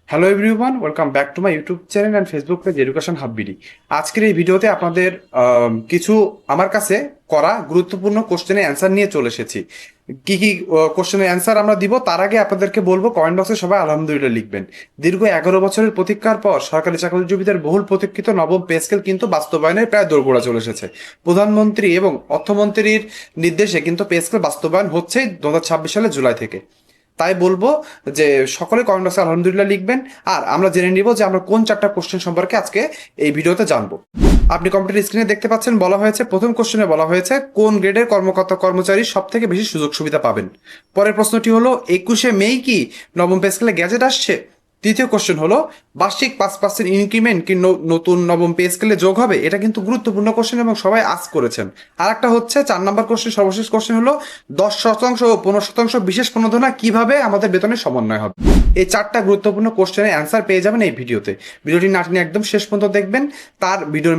Hello everyone, welcome back to my YouTube channel and Facebook page education hub BD. আজকের এই ভিডিওতে আপনাদের কিছু আমার কাছে করা গুরুত্বপূর্ণ কোশ্চেনের অ্যান্সার নিয়ে চলে এসেছি। কি কি কোশ্চেনের অ্যান্সার আমরা দিব তার আগে আপনাদেরকে বলবো কমেন্ট বক্সে সবাই আলহামদুলিল্লাহ লিখবেন। দীর্ঘ 11 বছরের প্রতীক্ষার পর সরকারি চাকরিজীবীদের বহুল প্রতীক্ষিত নবম পে স্কেল কিন্তু বাস্তবায়নের প্রায় দোরগোড়া চলে এসেছে। প্রধানমন্ত্রী এবং অর্থমন্ত্রীর নির্দেশে কিন্তু পে স্কেল বাস্তবায়ন হচ্ছে 2026 সালের জুলাই থেকে। তাই বলবো যে সকলে কমেন্ট বক্সে আলহামদুলিল্লাহ লিখবেন। আর আমরা জেনে নিব যে আমরা কোন 4টা কোশ্চেন সম্পর্কে আজকে এই ভিডিওতে জানবো। আপনি কম্পিউটার স্ক্রিনে দেখতে পাচ্ছেন, বলা হয়েছে প্রথম কোশ্চেনে বলা হয়েছে কোন গ্রেডের কর্মকর্তা কর্মচারী সব থেকে বেশি সুযোগ সুবিধা পাবেন। পরের প্রশ্নটি হলো 21শে মে কি নবম পে স্কেলে গ্যাজেট আসছে। তৃতীয় কোশ্চেন হলো বার্ষিক 5% ইনক্রিমেন্ট কি নতুন নবম পে স্কেলে যোগ হবে। এটা কিন্তু গুরুত্বপূর্ণ কোশ্চেন এবং সবাই আস্ক করেছেন। আর একটা হচ্ছে 4 নম্বর কোশ্চেন, সর্বশেষ কোশ্চেন হলো 10% ও 15% বিশেষ প্রণোদনা কিভাবে আমাদের বেতনের সমন্বয় হবে। এই 4টা গুরুত্বপূর্ণ কোশ্চেনের অ্যান্সার পেয়ে যাবেন এই ভিডিওতে। ভিডিওটি না টেনে একদম শেষ পর্যন্ত দেখবেন। তার ভিডিও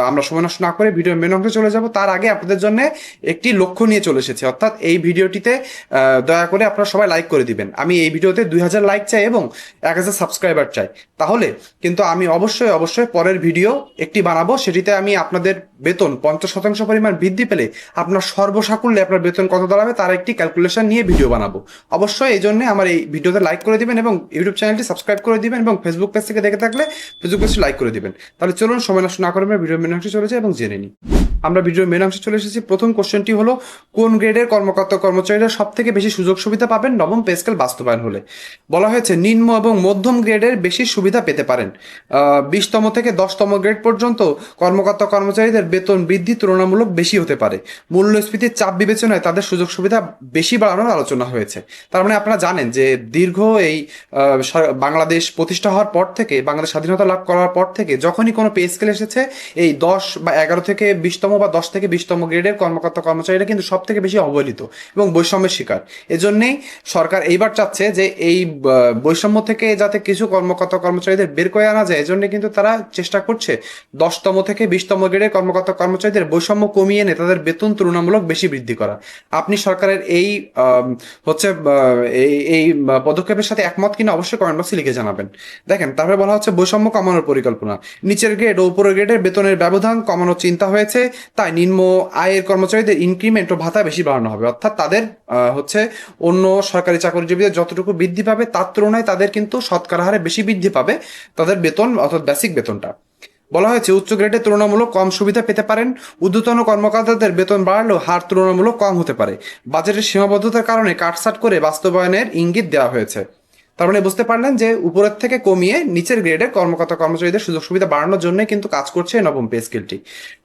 আমরা সময় নষ্ট না করে ভিডিওর মেন অংশে চলে যাব। তার আগে আপনাদের জন্য একটি লক্ষ্য নিয়ে চলে এসেছে, অর্থাৎ এই ভিডিওটিতে দয়া করে আপনারা সবাই লাইক করে দিবেন। আমি এই ভিডিওতে 2000 লাইক চাই এবং 1000 সাবস্ক্রাইবার চাই। তাহলে কিন্তু আমি অবশ্যই অবশ্যই পরের ভিডিও একটি বানাবো, সেটিতে আমি আপনাদের বেতন 50% পরিমাণ বৃদ্ধি পেলে আপনার সর্বসাকুল্যে আপনার বেতন কত দাঁড়াবে তার একটি ক্যালকুলেশন নিয়ে ভিডিও বানাবো। অবশ্যই এই জন্য আমার এই ভিডিওতে লাইক করে দিবেন এবং ইউটিউব চ্যানেলটি সাবস্ক্রাইব করে দিবেন এবং ফেসবুক পেজ থেকে দেখে থাকলে ফেসবুক পেজটি লাইক করে দিবেন। তাহলে চলুন সময় নষ্ট না করে আমরা ভিডিওর মেন অংশে চলে যাই এবং জেনে নিই। আমরা ভিডিওর মেন অংশে চলে এসেছি। প্রথম কোশ্চেনটি হলো কোন গ্রেডের কর্মকর্তা কর্মচারীরা সব থেকে বেশি সুযোগ সুবিধা পাবেন নবম পে স্কেল বাস্তবায়ন হলে। বলা হয়েছে নিম্ন এবং মধ্যম গ্রেডের বেশি সুবিধা পেতে পারেন। 20তম থেকে 10তম গ্রেড পর্যন্ত কর্মকর্তা কর্মচারীদের বেতন বৃদ্ধি তুলনামূলক বেশি হতে পারে। মূল্যস্ফীতির চাপ বিবেচনায় তাদের সুযোগ সুবিধা বেশি বাড়ানোর আলোচনা হয়েছে। তার মানে আপনারা জানেন যে দীর্ঘ এই বাংলাদেশ প্রতিষ্ঠা হওয়ার পর থেকে, বাংলাদেশ স্বাধীনতা লাভ করার পর থেকে যখনই কোনো পে স্কেল এসেছে, এই 10 বা 11 থেকে 20তম বা 10 থেকে 20তম গ্রেডের কর্মকর্তা কর্মচারীরা কিন্তু সব থেকে বেশি অবহেলিত এবং বৈষম্যের শিকার। এজন্যই সরকার এইবার চাচ্ছে যে এই বৈষম্য থেকে যাতে কিছু কর্মকর্তা কর্মচারীদের বের করে আনা যায়, এজন্য কিন্তু তারা চেষ্টা করছে 10তম থেকে 20তম গ্রেডের কর্মকর্তা কর্মচারীদের বৈষম্য কমিয়ে এনে তাদের বেতন তুলনামূলক বেশি বৃদ্ধি করা। আপনি সরকারের এই হচ্ছে এই পদক্ষেপের সাথে একমত কিনা অবশ্যই কমেন্ট বক্সে লিখে জানাবেন। দেখেন, তারপরে বলা হচ্ছে বৈষম্য কমানোর পরিকল্পনা। নিচের গ্রেড ও উপরের গ্রেডের বেতনের ব্যবধান কমানোর চিন্তা হয়েছে, তাই নিম্ন আয়ের কর্মচারীদের ইনক্রিমেন্ট ও ভাতা বেশি বাড়ানো হবে। অর্থাৎ তাদের হচ্ছে অন্য সরকারি চাকরিজীবীদের যতটুকু বৃদ্ধি পাবে তার তুলনায় তাদের কিন্তু শতকরা হারে বেশি বৃদ্ধি পাবে তাদের বেতন, অর্থাৎ বেসিক বেতনটা। বলা হয়েছে উচ্চ গ্রেডে তুলনামূলক কম সুবিধা পেতে পারেন। ঊর্ধ্বতন কর্মকর্তাদের বেতন বাড়লেও হার তুলনামূলক কম হতে পারে। বাজেটের সীমাবদ্ধতার কারণে কাটছাট করে বাস্তবায়নের ইঙ্গিত দেওয়া হয়েছে। তার মানে বুঝতে পারলেন যে উপরের থেকে কমিয়ে নিচের গ্রেডের কর্মকর্তা কর্মচারীদের সুযোগ সুবিধা বাড়ানোর জন্য কিন্তু কাজ করছে নবম পে স্কেলটি।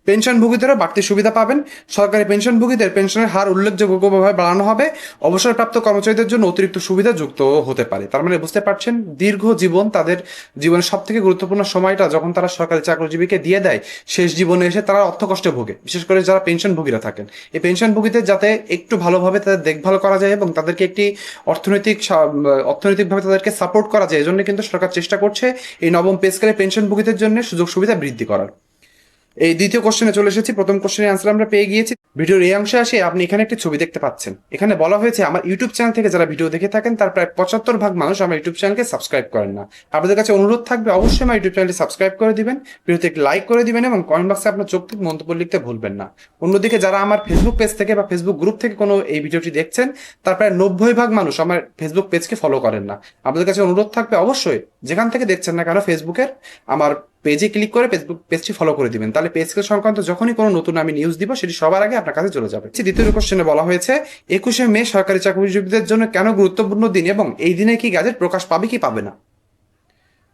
পেনশনভোগীদেরও বাড়তি সুবিধা পাবেন। সরকারি পেনশনভোগীদের পেনশনের হার উল্লেখযোগ্যভাবে বাড়ানো হবে। অবসরপ্রাপ্ত কর্মচারীদের জন্য অতিরিক্ত সুবিধা যুক্ত হতে পারে। তার মানে বুঝতে পারছেন দীর্ঘ জীবন, তাদের জীবনের সব থেকে গুরুত্বপূর্ণ সময়টা যখন তারা সরকারি চাকরিজীবীকে দিয়ে দেয়, শেষ জীবনে এসে তারা অর্থকষ্টে ভোগে, বিশেষ করে যারা পেনশনভোগীরা থাকেন। এই পেনশনভোগীদের যাতে একটু ভালোভাবে তাদের দেখভাল করা যায় এবং তাদেরকে একটি অর্থনৈতিকভাবে তাদেরকে সাপোর্ট করা যায়, এজন্য কিন্তু সরকার চেষ্টা করছে এই নবম পে স্কেলে পেনশনভোগীদের জন্য সুযোগ সুবিধা বৃদ্ধি করার। এই দ্বিতীয় কোশ্চেনে চলে এসেছি। প্রথম কোশ্চেনের অ্যান্সার আমরা পেয়ে গিয়েছি। ভিডিওর এই অংশে আসে আপনি এখানে একটি ছবি দেখতে পাচ্ছেন। এখানে বলা হয়েছে আমার ইউটিউব চ্যানেল থেকে যারা ভিডিও দেখে থাকেন তার প্রায় 75% মানুষ আমার ইউটিউব চ্যানেলকে সাবস্ক্রাইব করেন না। আপনাদের কাছে অনুরোধ থাকবে অবশ্যই আমার ইউটিউব চ্যানেলটি সাবস্ক্রাইব করে দিবেন, ভিডিওতে একটি লাইক করে দিবেন এবং কমেন্ট বক্সে আপনার যৌক্তিক মন্তব্য লিখতে ভুলবেন না। অন্যদিকে যারা আমার ফেসবুক পেজ থেকে বা ফেসবুক গ্রুপ থেকে কোনো এই ভিডিওটি দেখছেন তার প্রায় 90% মানুষ আমার ফেসবুক পেজকে ফলো করেন না। আপনাদের কাছে অনুরোধ থাকবে অবশ্যই যেখান থেকে দেখছেন না কেন ফেসবুকের আমার পেজে ক্লিক করে ফেসবুক পেজটি ফলো করে দিবেন। তাহলে পেজ সংক্রান্ত যখনই কোনো নতুন আমি নিউজ দিব সেটি সবার আগে আপনার কাছে চলে যাবে। দ্বিতীয় কোশ্চেনে বলা হয়েছে 21শে মে সরকারি চাকরিজীবীদের জন্য কেন গুরুত্বপূর্ণ দিন এবং এই দিনে কি গ্যাজেট প্রকাশ পাবে কি পাবে না।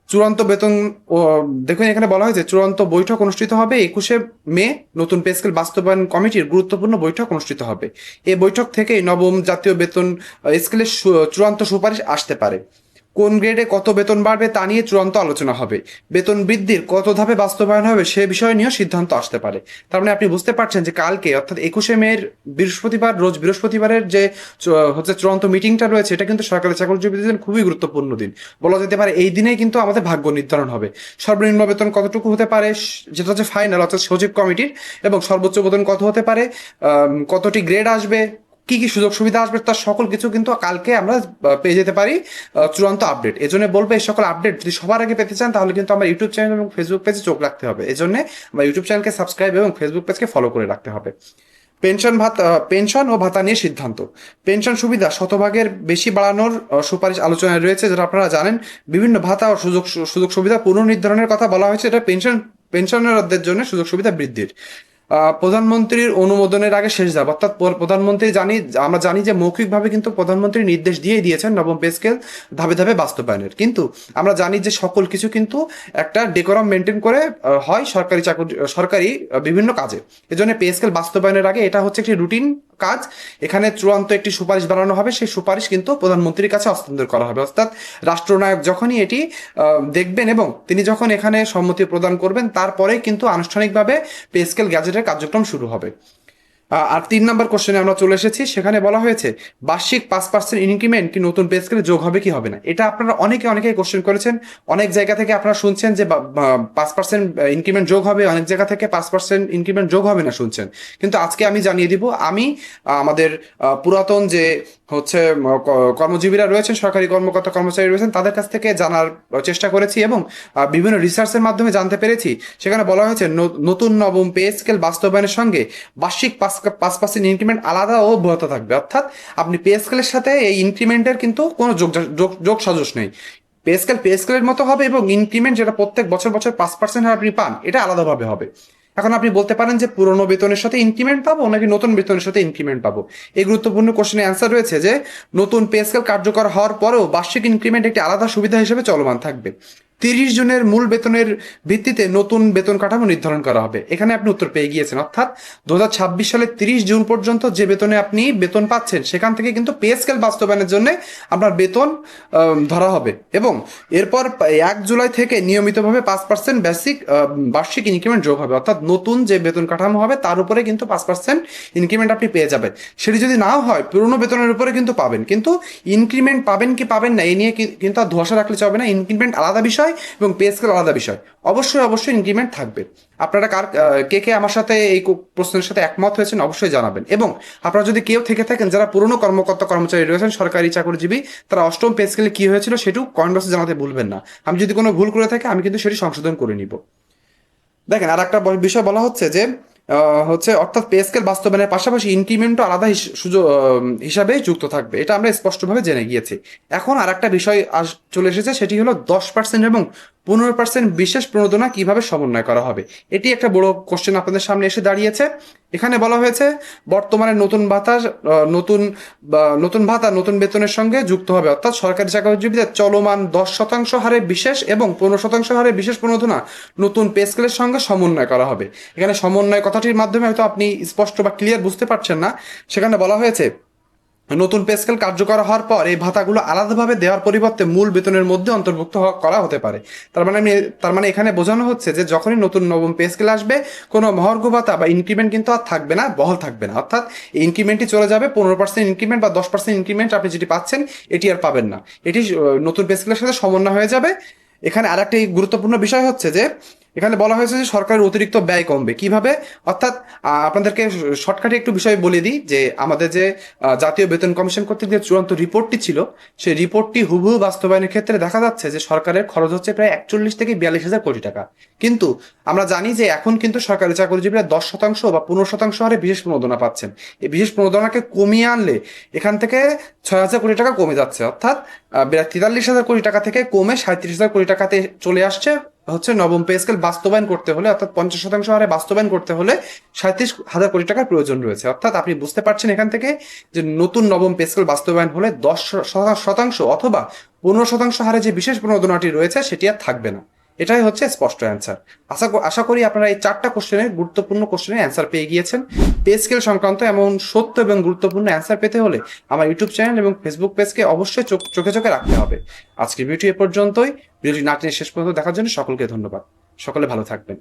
চূড়ান্ত বেতন ও দেখুন, এখানে বলা হয়েছে চূড়ান্ত বৈঠক অনুষ্ঠিত হবে 21শে মে। নতুন পে স্কেল বাস্তবায়ন কমিটির গুরুত্বপূর্ণ বৈঠক অনুষ্ঠিত হবে। এই বৈঠক থেকে নবম জাতীয় বেতন স্কেলের চূড়ান্ত সুপারিশ আসতে পারে। কোন গ্রেডে কত বেতন বাড়বে তা নিয়ে চূড়ান্ত আলোচনা হবে। বেতন বৃদ্ধির কত ধাপে বাস্তবায়ন হবে সে বিষয় নিয়েও সিদ্ধান্ত আসতে পারে। তার মানে আপনি বুঝতে পারছেন যে কালকে অর্থাৎ 21শে মের বৃহস্পতিবার, রোজ বৃহস্পতিবারের যে হচ্ছে চূড়ান্ত মিটিংটা রয়েছে, এটা কিন্তু সরকারি চাকরিজীবীদের জন্য খুবই গুরুত্বপূর্ণ দিন। বলা যেতে পারে এই দিনেই কিন্তু আমাদের ভাগ্য নির্ধারণ হবে। সর্বনিম্ন বেতন কতটুকু হতে পারে যেটা হচ্ছে ফাইনাল, অর্থাৎ সচিব কমিটির, এবং সর্বোচ্চ বেতন কত হতে পারে, কতটি গ্রেড আসবে, কি কি সুযোগ সুবিধা আসবে তার সকল কিছু কিন্তু কালকে আমরা পেয়ে যেতে পারি চূড়ান্ত আপডেট। এজন্য বলবো এই সকল আপডেট যদি সবার আগে পেতে চান তাহলে কিন্তু আমার ইউটিউব চ্যানেল এবং ফেসবুক পেজে চোখ রাখতে হবে। এজন্য আমার ইউটিউব চ্যানেলকে সাবস্ক্রাইব এবং ফেসবুক পেজকে ফলো করে রাখতে হবে। পেনশন ও ভাতা নিয়ে সিদ্ধান্ত। পেনশন সুবিধা শতভাগের বেশি বাড়ানোর সুপারিশ আলোচনায় রয়েছে, যেটা আপনারা জানেন। বিভিন্ন ভাতা ও সুযোগ সুবিধা পুনর্নির্ধারণের কথা বলা হয়েছে। এটা পেনশনারদের জন্য সুযোগ সুবিধা বৃদ্ধির। প্রধানমন্ত্রীর অনুমোদনের আগে শেষ ধাপ, অর্থাৎ প্রধানমন্ত্রী আমরা জানি যে মৌখিকভাবে কিন্তু প্রধানমন্ত্রী নির্দেশ দিয়েই দিয়েছেন নবম পে স্কেল ধাপে ধাপে বাস্তবায়নের। কিন্তু আমরা জানি যে সকল কিছু কিন্তু একটা ডেকোরাম মেনটেন করে হয় সরকারি বিভিন্ন কাজে। এজন্য পে স্কেল বাস্তবায়নের আগে এটা হচ্ছে একটি রুটিন কাজ। এখানে চূড়ান্ত একটি সুপারিশ বানানো হবে, সেই সুপারিশ কিন্তু প্রধানমন্ত্রীর কাছে হস্তান্তর করা হবে। অর্থাৎ রাষ্ট্রনায়ক যখনই এটি দেখবেন এবং তিনি যখন এখানে সম্মতি প্রদান করবেন, তারপরেই কিন্তু আনুষ্ঠানিকভাবে পে স্কেল গ্যাজেটের কার্যক্রম শুরু হবে। আর 3 নম্বর কোশ্চেনে আমরা চলে এসেছি। সেখানে বলা হয়েছে বার্ষিক 5% ইনক্রিমেন্ট কি নতুন পে স্কেলে যোগ হবে কি হবে না। এটা আপনারা অনেকেই কোশ্চেন করেছেন। অনেক জায়গা থেকে আপনারা শুনছেন যে 5% ইনক্রিমেন্ট যোগ হবে, অনেক জায়গা থেকে 5% ইনক্রিমেন্ট যোগ হবে না শুনছেন। কিন্তু আজকে আমি জানিয়ে দিব, আমি আমাদের পুরাতন যে হচ্ছে কর্মজীবীরা রয়েছেন, সরকারি কর্মকর্তা কর্মচারী রয়েছেন, তাদের কাছ থেকে জানার চেষ্টা করেছি এবং বিভিন্ন রিসার্চের মাধ্যমে জানতে পেরেছি। সেখানে বলা হয়েছে নতুন নবম পে স্কেল বাস্তবায়নের সঙ্গে বার্ষিক 5% ইনক্রিমেন্ট আলাদা ও অব্যাহত থাকবে। অর্থাৎ আপনি পে স্কেলের সাথে এই ইনক্রিমেন্টের কিন্তু কোনো যোগ সাজস নেই। পে স্কেলের মতো হবে এবং ইনক্রিমেন্ট যেটা প্রত্যেক বছর 5% আপনি পান, এটা আলাদাভাবে হবে। এখন আপনি বলতে পারেন যে পুরনো বেতনের সাথে ইনক্রিমেন্ট পাবো নাকি নতুন বেতনের সাথে ইনক্রিমেন্ট পাবো। এই গুরুত্বপূর্ণ কোশ্চেনের অ্যান্সার রয়েছে যে নতুন পে স্কেল কার্যকর হওয়ার পরেও বার্ষিক ইনক্রিমেন্ট একটি আলাদা সুবিধা হিসেবে চলমান থাকবে। 30 জনের মূল বেতনের ভিত্তিতে নতুন বেতন কাঠামো নির্ধারণ করা হবে। এখানে আপনি উত্তর পেয়ে গিয়েছেন। অর্থাৎ 2026 সালের 30 জুন পর্যন্ত যে বেতনে আপনি বেতন পাচ্ছেন, সেখান থেকে কিন্তু পে স্কেল বাস্তবায়নের জন্য আপনার বেতন ধরা হবে এবং এরপর 1 জুলাই থেকে নিয়মিতভাবে 5% বার্ষিক ইনক্রিমেন্ট যোগ হবে। অর্থাৎ নতুন যে বেতন কাঠামো হবে তার উপরে কিন্তু 5% ইনক্রিমেন্ট আপনি পেয়ে যাবেন। সেটি যদি নাও হয় পুরনো বেতনের উপরে কিন্তু পাবেন, কিন্তু ইনক্রিমেন্ট পাবেন কি পাবেন না এই নিয়ে কিন্তু আর ধোঁয়াশা রাখলে চলবে না। ইনক্রিমেন্ট আলাদা বিষয় এবং পে স্কেল আলাদা বিষয়। অবশ্যই ইনক্রিমেন্ট থাকবে। আপনারা কে আমার সাথে এই প্রশ্নের সাথে একমত হয়েছেন অবশ্যই জানাবেন। এবং আপনারা যদি কেউ থেকে থাকেন যারা পুরনো কর্মকর্তা কর্মচারী রয়েছেন, সরকারি চাকরিজীবী, তারা অষ্টম পে স্কেলে কি হয়েছিল সেটাও কমেন্ট বক্সে জানাতে ভুলবেন না। আমি যদি কোনো ভুল করে থাকি আমি কিন্তু সেটি সংশোধন করে নিব। দেখেন, আর একটা বিষয় বলা হচ্ছে যে অর্থাৎ পে স্কেল বাস্তবায়নের পাশাপাশি ইনক্রিমেন্টও আলাদা সুযোগ হিসাবে যুক্ত থাকবে। এটা আমরা স্পষ্টভাবে জেনে গিয়েছি। এখন আর একটা বিষয় চলে এসেছে, সেটি হলো 10% এবং 15% বিশেষ প্রণোদনা কিভাবে সমন্বয় করা হবে। এটি একটা বড় কোশ্চেন আপনাদের সামনে এসে দাঁড়িয়েছে। এখানে বলা হয়েছে বর্তমানে নতুন ভাতা নতুন বেতনের সঙ্গে যুক্ত হবে। অর্থাৎ সরকারি চাকরিজীবীদের চলমান 10% হারে বিশেষ এবং 15% হারে বিশেষ প্রণোদনা নতুন পে স্কেলের সঙ্গে সমন্বয় করা হবে। এখানে সমন্বয় কথাটির মাধ্যমে হয়তো আপনি স্পষ্ট বা ক্লিয়ার বুঝতে পারছেন না। সেখানে বলা হয়েছে নতুন পে স্কেল কার্যকর হওয়ার পর এই ভাতাগুলো আলাদাভাবে দেওয়ার পরিবর্তে মূল বেতনের মধ্যে অন্তর্ভুক্ত করা হতে পারে। তার মানে এখানে বোঝানো হচ্ছে যে যখনই নবম পে স্কেল আসবে, কোনো মহার্ঘ ভাতা বা ইনক্রিমেন্ট কিন্তু আর থাকবে না, বহাল থাকবে না। অর্থাৎ এই ইনক্রিমেন্টই চলে যাবে। 15% ইনক্রিমেন্ট বা 10% ইনক্রিমেন্ট আপনি যেটি পাচ্ছেন এটি আর পাবেন না। এটি নতুন পে স্কেলের সাথে সমন্বয় হয়ে যাবে। এখানে আর একটি গুরুত্বপূর্ণ বিষয় হচ্ছে যে এখানে বলা হয়েছে যে সরকারের অতিরিক্ত ব্যয় কমবে কিভাবে। অর্থাৎ আপনাদেরকে শর্টকাটে একটু বিষয় বলে দিই যে আমাদের যে জাতীয় বেতন কমিশন কর্তৃক যে চূড়ান্ত রিপোর্টটি ছিল, সেই রিপোর্টটি হুবহু বাস্তবায়নের ক্ষেত্রে দেখা যাচ্ছে যে সরকারের খরচ হচ্ছে প্রায় 41 থেকে 42,000 কোটি টাকা। কিন্তু আমরা জানি যে এখন কিন্তু সরকারি চাকরিজীবীরা 10% বা 15% হারে বিশেষ প্রণোদনা পাচ্ছেন। এই বিশেষ প্রণোদনাকে কমিয়ে আনলে এখান থেকে 6,000 কোটি টাকা কমে যাচ্ছে। অর্থাৎ 43,000 কোটি টাকা থেকে কমে 37,000 কোটি টাকাতে চলে আসছে নবম পে স্কেল বাস্তবায়ন করতে হলে। অর্থাৎ 50% হারে বাস্তবায়ন করতে হলে 37,000 কোটি টাকার প্রয়োজন রয়েছে। অর্থাৎ আপনি বুঝতে পারছেন এখান থেকে যে নতুন নবম পে স্কেল বাস্তবায়ন হলে 10% অথবা 15% হারে যে বিশেষ প্রণোদনাটি রয়েছে সেটি আর থাকবে না। এটাই হচ্ছে স্পষ্ট অ্যান্সার। আশা করি আপনারা এই 4টা গুরুত্বপূর্ণ কোশ্চেনের অ্যান্সার পেয়ে গিয়েছেন। পে স্কেল সংক্রান্ত এমন সত্য এবং গুরুত্বপূর্ণ অ্যান্সার পেতে হলে আমার ইউটিউব চ্যানেল এবং ফেসবুক পেজকে অবশ্যই চোখে রাখতে হবে। আজকের ভিডিও এ পর্যন্তই। ভিডিওটি না টেনে শেষ পর্যন্ত দেখার জন্য সকলকে ধন্যবাদ। সকলে ভালো থাকবেন।